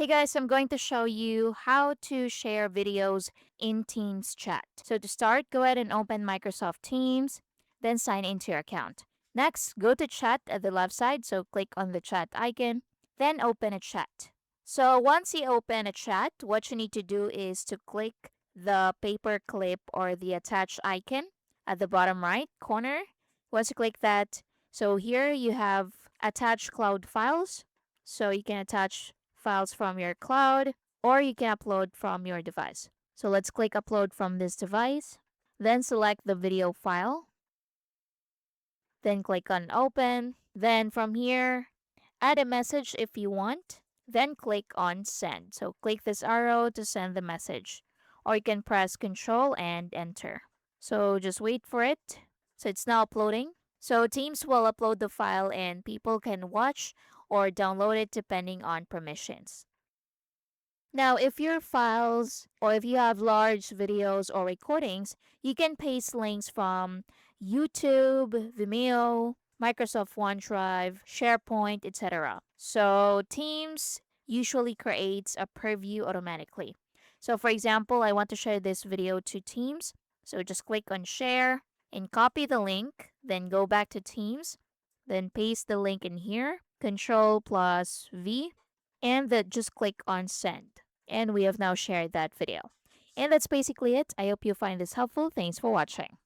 Hey guys, I'm going to show you how to share videos in Teams chat. So to start, go ahead and open Microsoft Teams, then sign into your account. Next, go to chat at the left side, so click on the chat icon, then open a chat. So once you open a chat, what you need to do is to click the paper clip or the attach icon at the bottom right corner. Once you click that, so here you have attach cloud files. So you can attach files from your cloud or you can upload from your device. So let's click upload from this device. Then select the video file. Then click on open. Then from here, add a message if you want. Then click on send. So click this arrow to send the message. Or you can press Control and enter. So just wait for it. So it's now uploading. So Teams will upload the file and people can watch or download it depending on permissions. Now, if your files or if you have large videos or recordings, you can paste links from YouTube, Vimeo, Microsoft OneDrive, SharePoint, etc. So, Teams usually creates a preview automatically. So, for example, I want to share this video to Teams. So, just click on share and copy the link, then go back to Teams, then paste the link in here, Control plus V, and then just click on send. And we have now shared that video. And that's basically it. I hope you find this helpful. Thanks for watching.